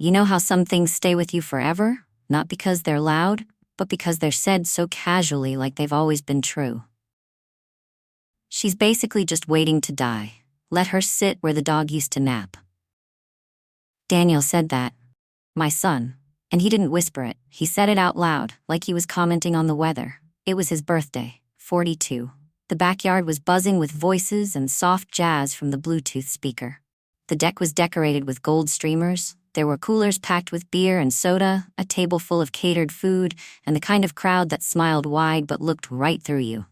You know how some things stay with you forever? Not because they're loud, but because they're said so casually like they've always been true. She's basically just waiting to die. Let her sit where the dog used to nap. Daniel said that. My son. And he didn't whisper it, he said it out loud, like he was commenting on the weather. It was his birthday, 42. The backyard was buzzing with voices and soft jazz from the Bluetooth speaker. The deck was decorated with gold streamers. There were coolers packed with beer and soda, a table full of catered food, and the kind of crowd that smiled wide but looked right through you.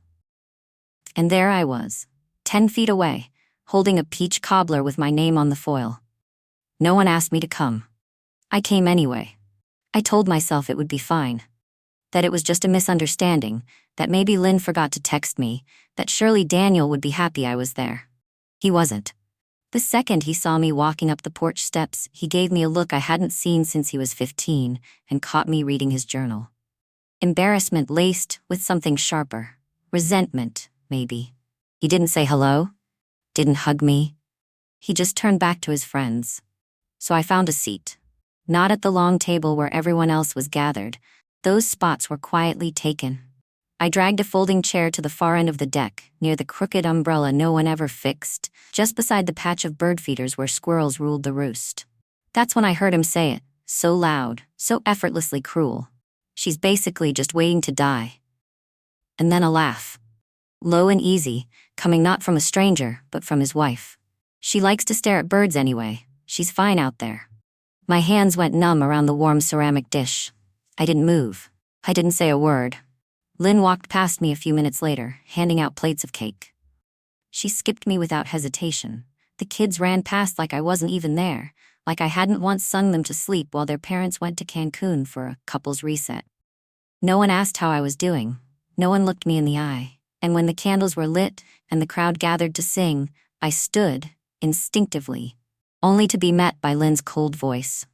And there I was, 10 feet away, holding a peach cobbler with my name on the foil. No one asked me to come. I came anyway. I told myself it would be fine. That it was just a misunderstanding, that maybe Lynn forgot to text me, that surely Daniel would be happy I was there. He wasn't. The second he saw me walking up the porch steps, he gave me a look I hadn't seen since he was 15 and caught me reading his journal. Embarrassment laced with something sharper. Resentment, maybe. He didn't say hello, didn't hug me. He just turned back to his friends. So I found a seat. Not at the long table where everyone else was gathered. Those spots were quietly taken. I dragged a folding chair to the far end of the deck, near the crooked umbrella no one ever fixed, just beside the patch of birdfeeders where squirrels ruled the roost. That's when I heard him say it, so loud, so effortlessly cruel. She's basically just waiting to die. And then a laugh. Low and easy, coming not from a stranger, but from his wife. She likes to stare at birds anyway. She's fine out there. My hands went numb around the warm ceramic dish. I didn't move. I didn't say a word. Lynn walked past me a few minutes later, handing out plates of cake. She skipped me without hesitation. The kids ran past like I wasn't even there, like I hadn't once sung them to sleep while their parents went to Cancun for a couples reset. No one asked how I was doing. No one looked me in the eye. And when the candles were lit and the crowd gathered to sing, I stood, instinctively, only to be met by Lynn's cold voice.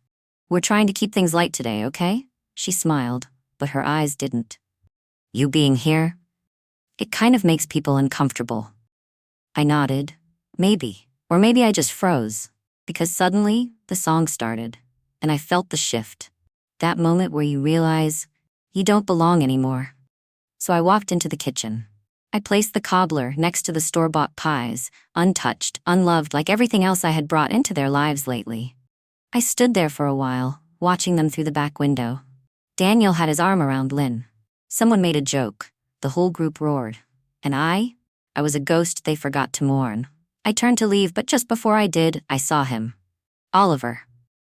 "We're trying to keep things light today, okay?" She smiled, but her eyes didn't. "You being here? It kind of makes people uncomfortable." I nodded. Maybe. Or maybe I just froze. Because suddenly, the song started, and I felt the shift. That moment where you realize you don't belong anymore. So I walked into the kitchen. I placed the cobbler next to the store-bought pies, untouched, unloved like everything else I had brought into their lives lately. I stood there for a while, watching them through the back window. Daniel had his arm around Lynn. Someone made a joke. The whole group roared. And I was a ghost they forgot to mourn. I turned to leave, but just before I did, I saw him. Oliver,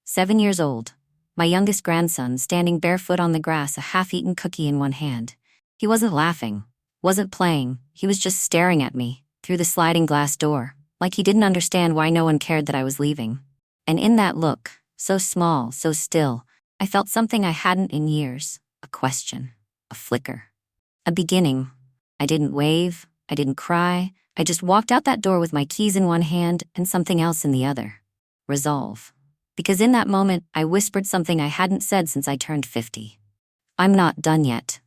7 years old. My youngest grandson standing barefoot on the grass, a half-eaten cookie in one hand. He wasn't laughing. Wasn't playing, he was just staring at me, through the sliding glass door, like he didn't understand why no one cared that I was leaving. And in that look, so small, so still, I felt something I hadn't in years. A question. A flicker. A beginning. I didn't wave, I didn't cry, I just walked out that door with my keys in one hand and something else in the other. Resolve. Because in that moment, I whispered something I hadn't said since I turned 50. I'm not done yet.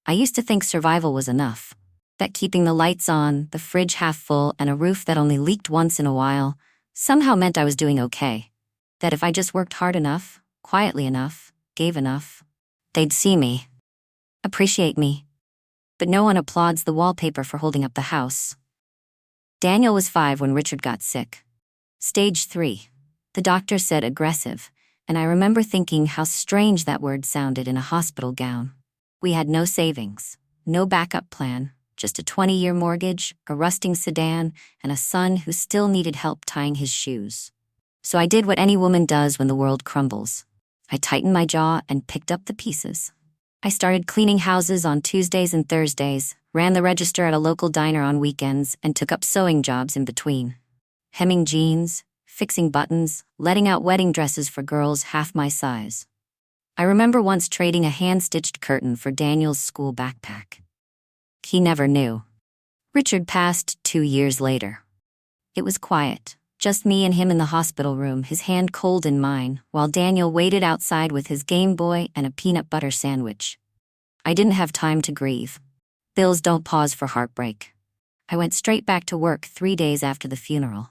I used to think survival was enough. That keeping the lights on, the fridge half full, and a roof that only leaked once in a while somehow meant I was doing okay. That if I just worked hard enough, quietly enough, gave enough, they'd see me. Appreciate me. But no one applauds the wallpaper for holding up the house. Daniel was 5 when Richard got sick. Stage 3. The doctor said aggressive, and I remember thinking how strange that word sounded in a hospital gown. We had no savings, no backup plan, just a 20-year mortgage, a rusting sedan, and a son who still needed help tying his shoes. So I did what any woman does when the world crumbles. I tightened my jaw and picked up the pieces. I started cleaning houses on Tuesdays and Thursdays, ran the register at a local diner on weekends, and took up sewing jobs in between. Hemming jeans, fixing buttons, letting out wedding dresses for girls half my size. I remember once trading a hand-stitched curtain for Daniel's school backpack. He never knew. Richard passed 2 years later. It was quiet, just me and him in the hospital room, his hand cold in mine, while Daniel waited outside with his Game Boy and a peanut butter sandwich. I didn't have time to grieve. Bills don't pause for heartbreak. I went straight back to work 3 days after the funeral.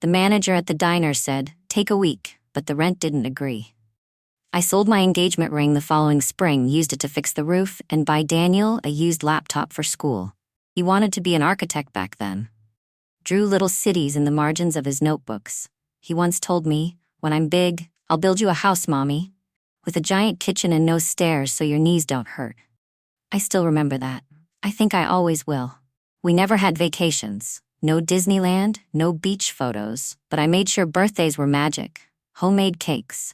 The manager at the diner said, "Take a week. but the rent didn't agree. I sold my engagement ring the following spring, used it to fix the roof, and buy Daniel a used laptop for school. He wanted to be an architect back then. Drew little cities in the margins of his notebooks. He once told me, "When I'm big, I'll build you a house, Mommy, with a giant kitchen and no stairs so your knees don't hurt." I still remember that. I think I always will. We never had vacations. No Disneyland, no beach photos, but I made sure birthdays were magic. Homemade cakes.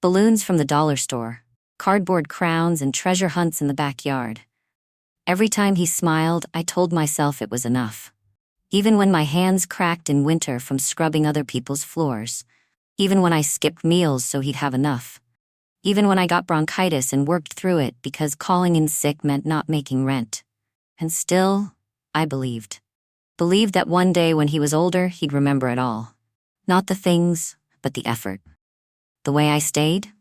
Balloons from the dollar store. Cardboard crowns and treasure hunts in the backyard. Every time he smiled, I told myself it was enough. Even when my hands cracked in winter from scrubbing other people's floors. Even when I skipped meals so he'd have enough. Even when I got bronchitis and worked through it because calling in sick meant not making rent. And still, I believed. Believed that one day when he was older, he'd remember it all. Not the things, but the effort. The way I stayed,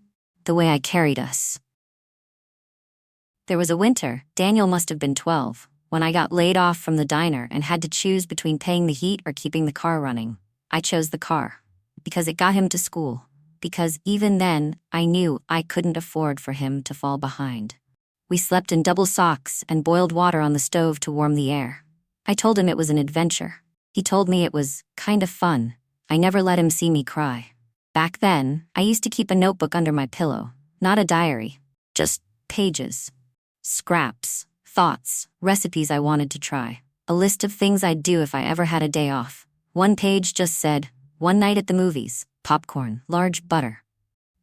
the way I carried us. There was a winter, Daniel must have been 12, when I got laid off from the diner and had to choose between paying the heat or keeping the car running. I chose the car. Because it got him to school. Because even then, I knew I couldn't afford for him to fall behind. We slept in double socks and boiled water on the stove to warm the air. I told him it was an adventure. He told me it was kind of fun. I never let him see me cry. Back then, I used to keep a notebook under my pillow, not a diary, just pages. Scraps, thoughts, recipes I wanted to try. A list of things I'd do if I ever had a day off. One page just said, "One night at the movies, popcorn, large butter."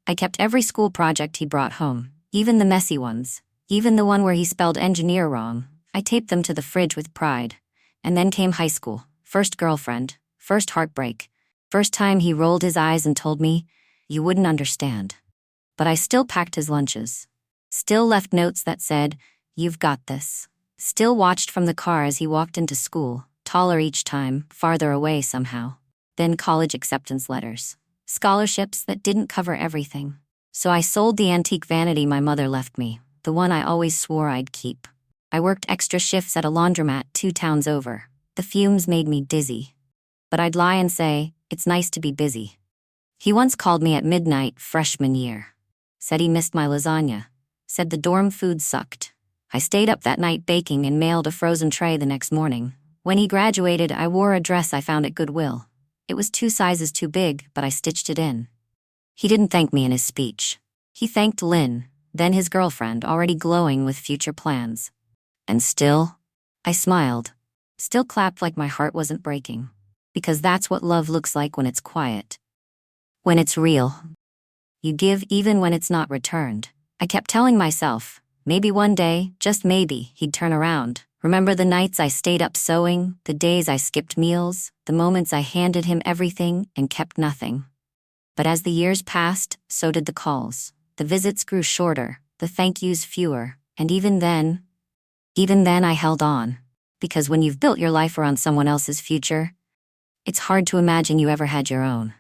I kept every school project he brought home, even the messy ones, even the one where he spelled engineer wrong. I taped them to the fridge with pride. And then came high school, first girlfriend, first heartbreak. First time he rolled his eyes and told me, "You wouldn't understand." But I still packed his lunches. Still left notes that said, "You've got this." Still watched from the car as he walked into school, taller each time, farther away somehow. Then college acceptance letters. Scholarships that didn't cover everything. So I sold the antique vanity my mother left me, the one I always swore I'd keep. I worked extra shifts at a laundromat 2 towns over. The fumes made me dizzy. But I'd lie and say, "It's nice to be busy." He once called me at midnight freshman year. Said he missed my lasagna. Said the dorm food sucked. I stayed up that night baking and mailed a frozen tray the next morning. When he graduated, I wore a dress I found at Goodwill. It was 2 sizes too big, but I stitched it in. He didn't thank me in his speech. He thanked Lynn, then his girlfriend, already glowing with future plans. And still, I smiled. Still clapped like my heart wasn't breaking. Because that's what love looks like when it's quiet. When it's real. You give even when it's not returned. I kept telling myself, maybe one day, just maybe, he'd turn around. Remember the nights I stayed up sewing, the days I skipped meals, the moments I handed him everything and kept nothing. But as the years passed, so did the calls. The visits grew shorter, the thank yous fewer, and even then I held on. Because when you've built your life around someone else's future, it's hard to imagine you ever had your own.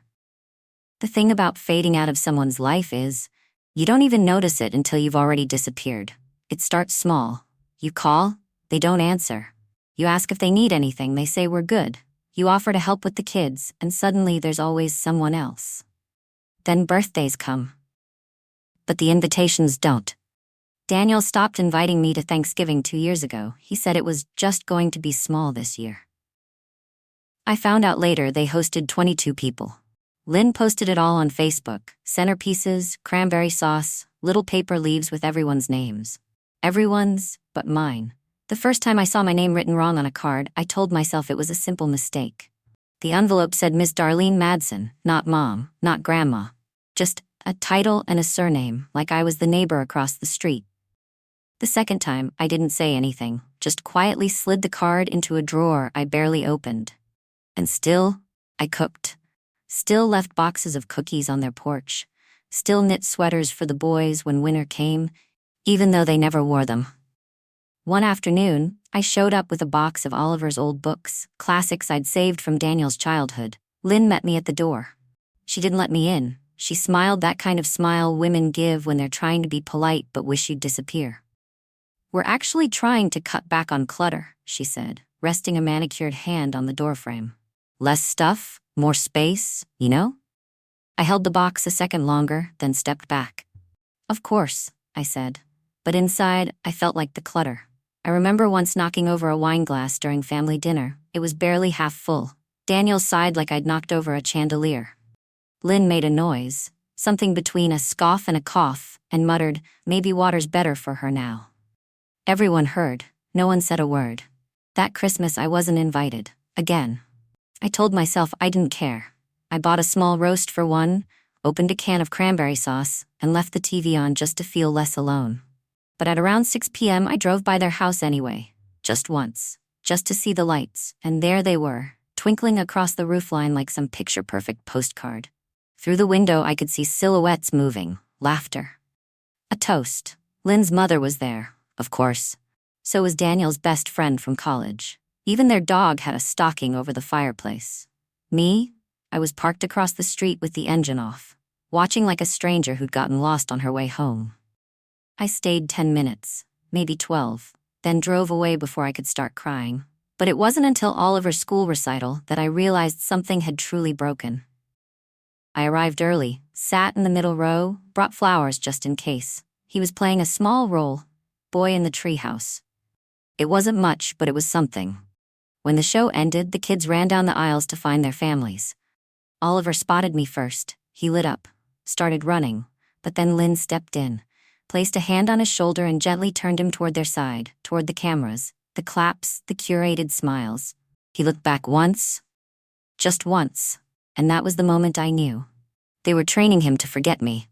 The thing about fading out of someone's life is, you don't even notice it until you've already disappeared. It starts small. You call, they don't answer. You ask if they need anything, they say we're good. You offer to help with the kids, and suddenly there's always someone else. Then birthdays come. But the invitations don't. Daniel stopped inviting me to Thanksgiving 2 years ago. He said it was just going to be small this year. I found out later they hosted 22 people. Lynn posted it all on Facebook. Centerpieces, cranberry sauce, little paper leaves with everyone's names. Everyone's, but mine. The first time I saw my name written wrong on a card, I told myself it was a simple mistake. The envelope said Miss Darlene Madsen, not Mom, not Grandma. Just a title and a surname, like I was the neighbor across the street. The second time, I didn't say anything, just quietly slid the card into a drawer I barely opened. And still, I cooked. Still left boxes of cookies on their porch. Still knit sweaters for the boys when winter came, even though they never wore them. One afternoon, I showed up with a box of Oliver's old books, classics I'd saved from Daniel's childhood. Lynn met me at the door. She didn't let me in. She smiled that kind of smile women give when they're trying to be polite but wish you'd disappear. "We're actually trying to cut back on clutter," she said, resting a manicured hand on the doorframe. "Less stuff, more space, you know?" I held the box a second longer, then stepped back. Of course, I said. But inside, I felt like the clutter. I remember once knocking over a wine glass during family dinner. It was barely half full. Daniel sighed like I'd knocked over a chandelier. Lynn made a noise, something between a scoff and a cough, and muttered, "Maybe water's better for her now." Everyone heard. No one said a word. That Christmas I wasn't invited. Again. I told myself I didn't care. I bought a small roast for one, opened a can of cranberry sauce, and left the TV on just to feel less alone. But at around 6 p.m. I drove by their house anyway. Just once. Just to see the lights, and there they were, twinkling across the roofline like some picture-perfect postcard. Through the window I could see silhouettes moving, laughter. A toast. Lynn's mother was there, of course. So was Daniel's best friend from college. Even their dog had a stocking over the fireplace. Me? I was parked across the street with the engine off, watching like a stranger who'd gotten lost on her way home. I stayed 10 minutes, maybe 12, then drove away before I could start crying. But it wasn't until Oliver's school recital that I realized something had truly broken. I arrived early, sat in the middle row, brought flowers just in case. He was playing a small role, boy in the treehouse. It wasn't much, but it was something. When the show ended, the kids ran down the aisles to find their families. Oliver spotted me first. He lit up, started running, but then Lynn stepped in, placed a hand on his shoulder and gently turned him toward their side, toward the cameras, the claps, the curated smiles. He looked back once, just once, and that was the moment I knew. They were training him to forget me.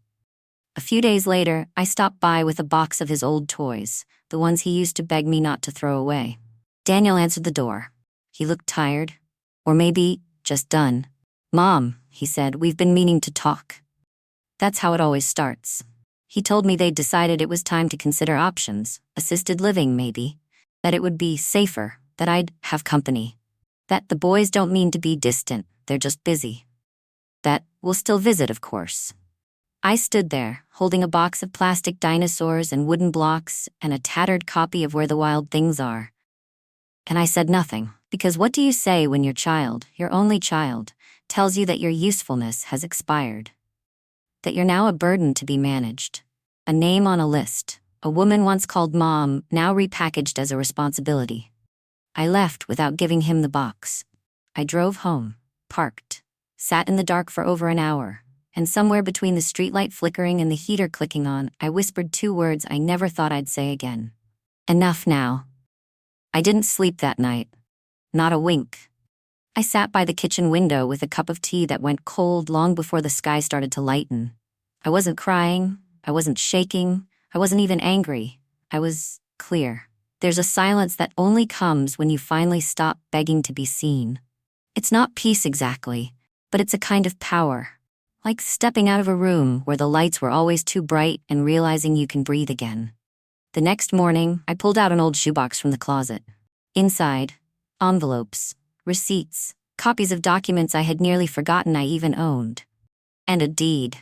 A few days later, I stopped by with a box of his old toys, the ones he used to beg me not to throw away. Daniel answered the door. He looked tired, or maybe just done. "Mom," he said, "we've been meaning to talk." That's how it always starts. He told me they'd decided it was time to consider options, assisted living maybe, that it would be safer, that I'd have company, that the boys don't mean to be distant, they're just busy, that we'll still visit, of course. I stood there, holding a box of plastic dinosaurs and wooden blocks and a tattered copy of Where the Wild Things Are. And I said nothing, because what do you say when your child, your only child, tells you that your usefulness has expired? That you're now a burden to be managed. A name on a list. A woman once called mom, now repackaged as a responsibility. I left without giving him the box. I drove home, parked, sat in the dark for over an hour, and somewhere between the streetlight flickering and the heater clicking on, I whispered 2 words I never thought I'd say again. Enough now. I didn't sleep that night. Not a wink. I sat by the kitchen window with a cup of tea that went cold long before the sky started to lighten. I wasn't crying, I wasn't shaking, I wasn't even angry. I was clear. There's a silence that only comes when you finally stop begging to be seen. It's not peace exactly, but it's a kind of power. Like stepping out of a room where the lights were always too bright and realizing you can breathe again. The next morning, I pulled out an old shoebox from the closet. Inside, envelopes, receipts, copies of documents I had nearly forgotten I even owned. And a deed.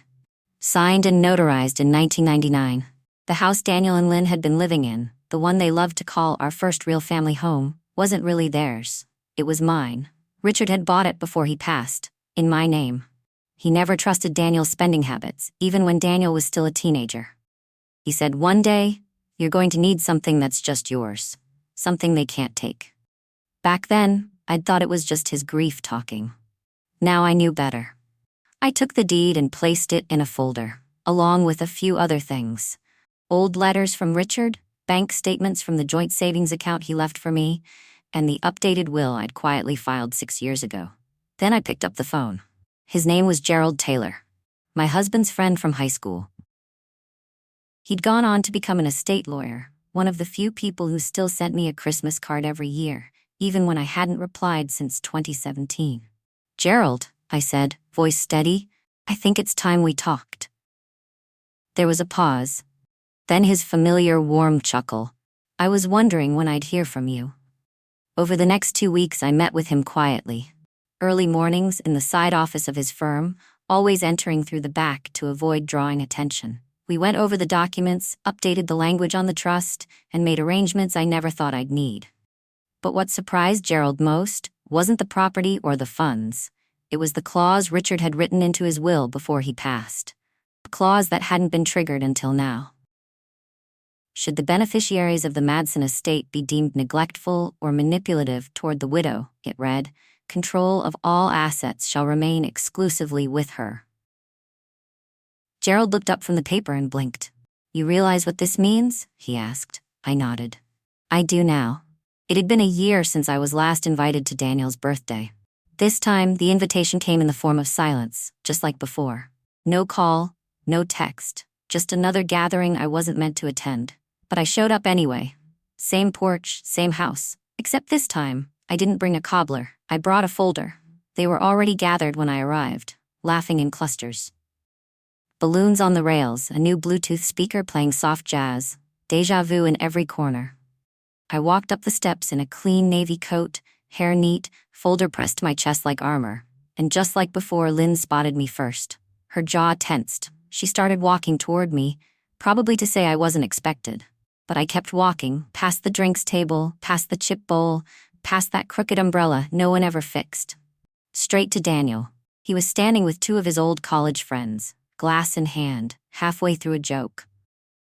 Signed and notarized in 1999. The house Daniel and Lynn had been living in, the one they loved to call our first real family home, wasn't really theirs. It was mine. Richard had bought it before he passed, in my name. He never trusted Daniel's spending habits, even when Daniel was still a teenager. He said, "One day, you're going to need something that's just yours. Something they can't take." Back then, I'd thought it was just his grief talking. Now I knew better. I took the deed and placed it in a folder, along with a few other things. Old letters from Richard, bank statements from the joint savings account he left for me, and the updated will I'd quietly filed 6 years ago. Then I picked up the phone. His name was Gerald Taylor, my husband's friend from high school. He'd gone on to become an estate lawyer, one of the few people who still sent me a Christmas card every year, even when I hadn't replied since 2017. "Gerald," I said, voice steady, "I think it's time we talked." There was a pause. Then his familiar warm chuckle. "I was wondering when I'd hear from you." Over the next 2 weeks I met with him quietly. Early mornings in the side office of his firm, always entering through the back to avoid drawing attention. We went over the documents, updated the language on the trust, and made arrangements I never thought I'd need. But what surprised Gerald most wasn't the property or the funds. It was the clause Richard had written into his will before he passed. A clause that hadn't been triggered until now. Should the beneficiaries of the Madsen estate be deemed neglectful or manipulative toward the widow, it read, control of all assets shall remain exclusively with her. Gerald looked up from the paper and blinked. You realize what this means? He asked. I nodded. I do now. It had been a year since I was last invited to Daniel's birthday. This time, the invitation came in the form of silence, just like before. No call, no text, just another gathering I wasn't meant to attend. But I showed up anyway. Same porch, same house. Except this time, I didn't bring a cobbler. I brought a folder. They were already gathered when I arrived, laughing in clusters. Balloons on the rails, a new Bluetooth speaker playing soft jazz, déjà vu in every corner. I walked up the steps in a clean navy coat, hair neat, folder pressed to my chest like armor. And just like before, Lynn spotted me first. Her jaw tensed. She started walking toward me, probably to say I wasn't expected. But I kept walking, past the drinks table, past the chip bowl, past that crooked umbrella no one ever fixed. Straight to Daniel. He was standing with two of his old college friends, glass in hand, halfway through a joke.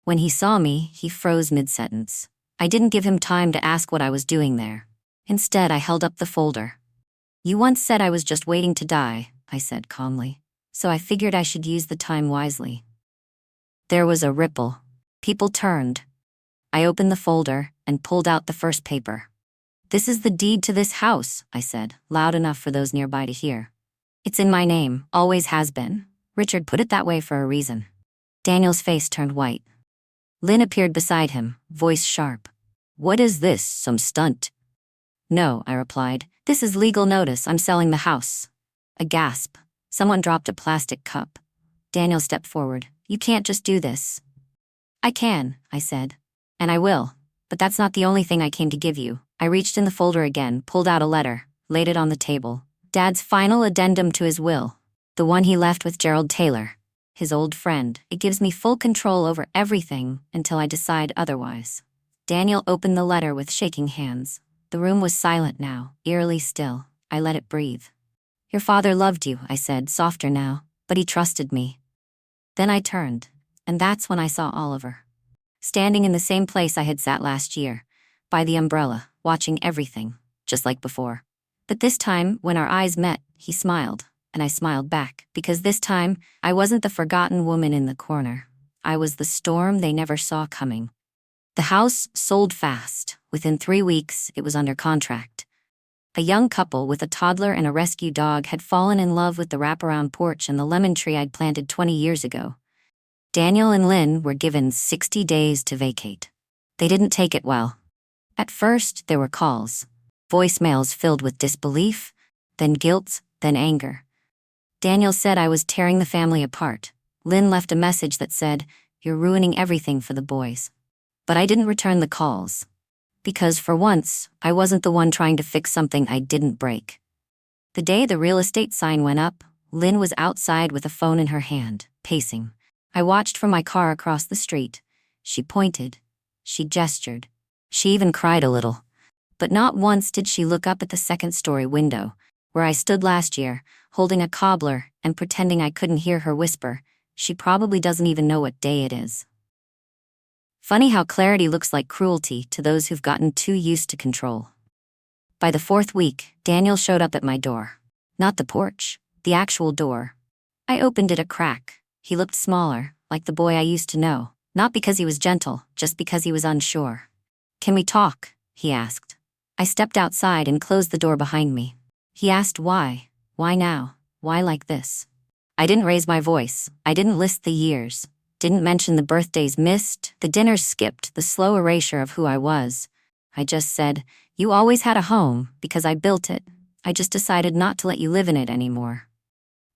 When he saw me, he froze mid-sentence. I didn't give him time to ask what I was doing there. Instead, I held up the folder. You once said I was just waiting to die, I said calmly. So I figured I should use the time wisely. There was a ripple. People turned. I opened the folder and pulled out the first paper. This is the deed to this house, I said, loud enough for those nearby to hear. It's in my name, always has been. Richard put it that way for a reason. Daniel's face turned white. Lynn appeared beside him, voice sharp. What is this, some stunt? No, I replied. This is legal notice, I'm selling the house. A gasp. Someone dropped a plastic cup. Daniel stepped forward. You can't just do this. I can, I said. And I will. But that's not the only thing I came to give you. I reached in the folder again, pulled out a letter, laid it on the table. Dad's final addendum to his will. The one he left with Gerald Taylor, his old friend. It gives me full control over everything until I decide otherwise. Daniel opened the letter with shaking hands. The room was silent now, eerily still. I let it breathe. Your father loved you, I said, softer now, but he trusted me. Then I turned, and that's when I saw Oliver. Standing in the same place I had sat last year, by the umbrella, watching everything, just like before. But this time, when our eyes met, he smiled, and I smiled back, because this time, I wasn't the forgotten woman in the corner. I was the storm they never saw coming. The house sold fast. Within 3 weeks, it was under contract. A young couple with a toddler and a rescue dog had fallen in love with the wraparound porch and the lemon tree I'd planted 20 years ago. Daniel and Lynn were given 60 days to vacate. They didn't take it well. At first, there were calls. Voicemails filled with disbelief, then guilt, then anger. Daniel said I was tearing the family apart. Lynn left a message that said, "You're ruining everything for the boys." But I didn't return the calls. Because for once, I wasn't the one trying to fix something I didn't break. The day the real estate sign went up, Lynn was outside with a phone in her hand, pacing. I watched from my car across the street. She pointed. She gestured. She even cried a little. But not once did she look up at the second-story window, where I stood last year, holding a cobbler and pretending I couldn't hear her whisper, "She probably doesn't even know what day it is." Funny how clarity looks like cruelty to those who've gotten too used to control. By the 4th week, Daniel showed up at my door. Not the porch, the actual door. I opened it a crack. He looked smaller, like the boy I used to know. Not because he was gentle, just because he was unsure. "Can we talk?" he asked. I stepped outside and closed the door behind me. He asked why. Why now? Why like this? I didn't raise my voice. I didn't list the years. Didn't mention the birthdays missed, the dinners skipped, the slow erasure of who I was. I just said, "You always had a home, because I built it. I just decided not to let you live in it anymore."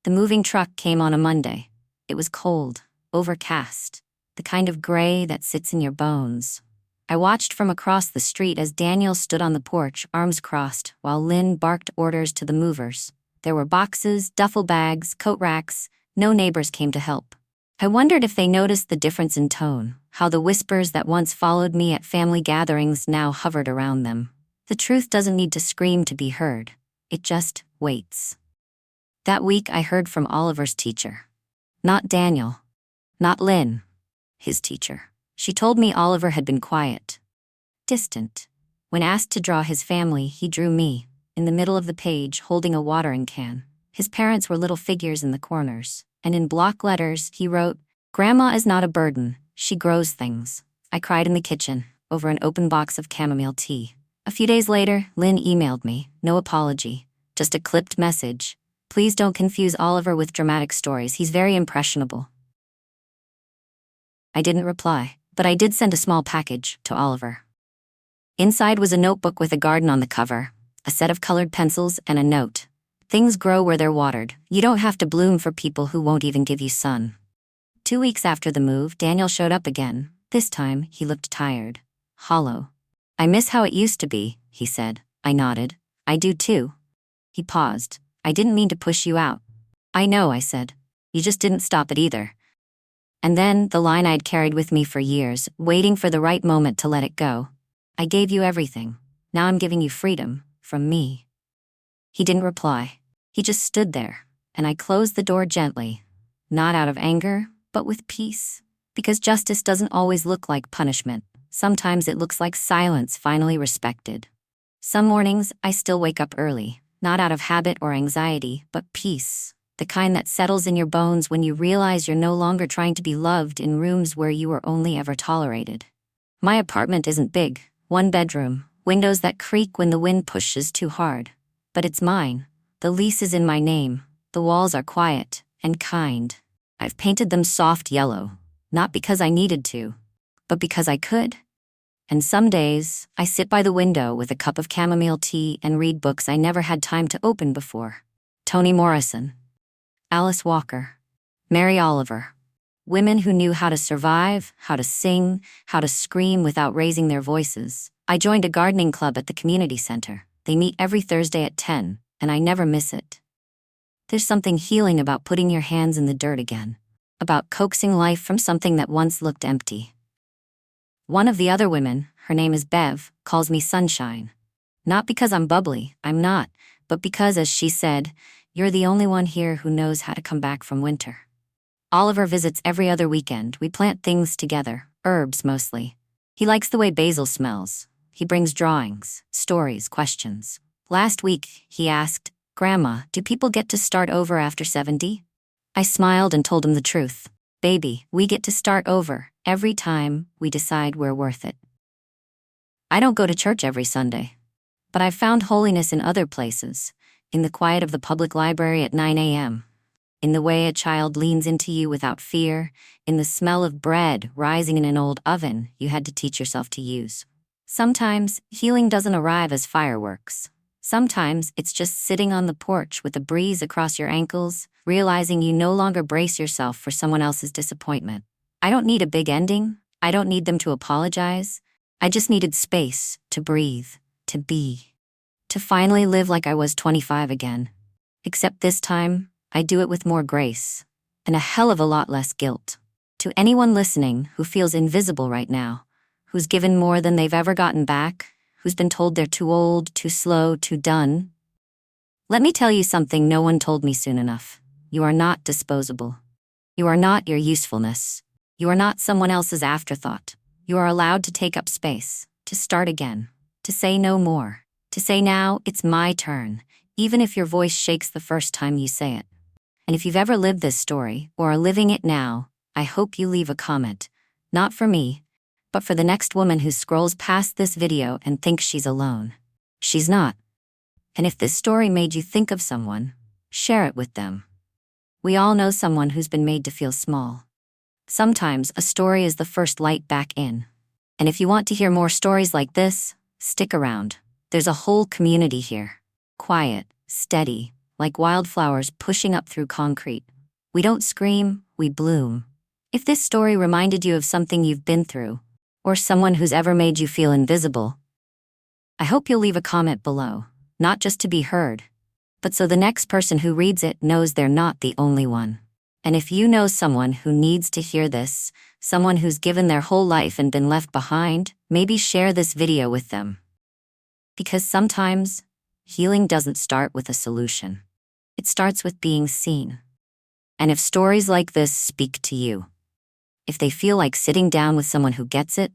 The moving truck came on a Monday. It was cold, overcast, the kind of gray that sits in your bones. I watched from across the street as Daniel stood on the porch, arms crossed, while Lynn barked orders to the movers. There were boxes, duffel bags, coat racks. No neighbors came to help. I wondered if they noticed the difference in tone, how the whispers that once followed me at family gatherings now hovered around them. The truth doesn't need to scream to be heard. It just waits. That week, I heard from Oliver's teacher. Not Daniel. Not Lynn. His teacher. She told me Oliver had been quiet. Distant. When asked to draw his family, he drew me, in the middle of the page, holding a watering can. His parents were little figures in the corners, and in block letters, he wrote, "Grandma is not a burden, she grows things." I cried in the kitchen, over an open box of chamomile tea. A few days later, Lynn emailed me, no apology, just a clipped message. "Please don't confuse Oliver with dramatic stories, he's very impressionable." I didn't reply, but I did send a small package to Oliver. Inside was a notebook with a garden on the cover, a set of colored pencils, and a note. "Things grow where they're watered. You don't have to bloom for people who won't even give you sun." 2 weeks after the move, Daniel showed up again. This time, he looked tired, hollow. "I miss how it used to be," he said. I nodded. "I do too." He paused. "I didn't mean to push you out." "I know," I said. "You just didn't stop it either." And then, the line I'd carried with me for years, waiting for the right moment to let it go. "I gave you everything. Now I'm giving you freedom, from me." He didn't reply. He just stood there, and I closed the door gently, not out of anger, but with peace. Because justice doesn't always look like punishment. Sometimes it looks like silence finally respected. Some mornings, I still wake up early, not out of habit or anxiety, but peace. The kind that settles in your bones when you realize you're no longer trying to be loved in rooms where you were only ever tolerated. My apartment isn't big, 1 bedroom, windows that creak when the wind pushes too hard. But it's mine. The lease is in my name. The walls are quiet and kind. I've painted them soft yellow, not because I needed to, but because I could. And some days, I sit by the window with a cup of chamomile tea and read books I never had time to open before. Toni Morrison, Alice Walker, Mary Oliver. Women who knew how to survive, how to sing, how to scream without raising their voices. I joined a gardening club at the community center. They meet every Thursday at 10, and I never miss it. There's something healing about putting your hands in the dirt again, about coaxing life from something that once looked empty. One of the other women, her name is Bev, calls me Sunshine. Not because I'm bubbly, I'm not, but because, as she said, "You're the only one here who knows how to come back from winter." Oliver visits every other weekend. We plant things together, herbs mostly. He likes the way basil smells. He brings drawings, stories, questions. Last week, he asked, "Grandma, do people get to start over after 70? I smiled and told him the truth. "Baby, we get to start over every time we decide we're worth it." I don't go to church every Sunday, but I've found holiness in other places, in the quiet of the public library at 9 a.m., in the way a child leans into you without fear, in the smell of bread rising in an old oven you had to teach yourself to use. Sometimes, healing doesn't arrive as fireworks. Sometimes, it's just sitting on the porch with a breeze across your ankles, realizing you no longer brace yourself for someone else's disappointment. I don't need a big ending. I don't need them to apologize. I just needed space to breathe, to be, to finally live like I was 25 again. Except this time, I do it with more grace, and a hell of a lot less guilt. To anyone listening who feels invisible right now, who's given more than they've ever gotten back, who's been told they're too old, too slow, too done, let me tell you something no one told me soon enough. You are not disposable. You are not your usefulness. You are not someone else's afterthought. You are allowed to take up space, to start again, to say no more, to say now, it's my turn, even if your voice shakes the first time you say it. And if you've ever lived this story, or are living it now, I hope you leave a comment, not for me, but for the next woman who scrolls past this video and thinks she's alone. She's not. And if this story made you think of someone, share it with them. We all know someone who's been made to feel small. Sometimes a story is the first light back in. And if you want to hear more stories like this, stick around. There's a whole community here. Quiet, steady, like wildflowers pushing up through concrete. We don't scream, we bloom. If this story reminded you of something you've been through, or someone who's ever made you feel invisible, I hope you'll leave a comment below, not just to be heard, but so the next person who reads it knows they're not the only one. And if you know someone who needs to hear this, someone who's given their whole life and been left behind, maybe share this video with them. Because sometimes, healing doesn't start with a solution. It starts with being seen. And if stories like this speak to you, if they feel like sitting down with someone who gets it,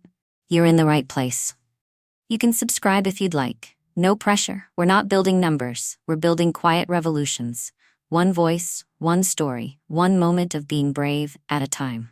you're in the right place. You can subscribe if you'd like. No pressure. We're not building numbers. We're building quiet revolutions. One voice, one story, one moment of being brave at a time.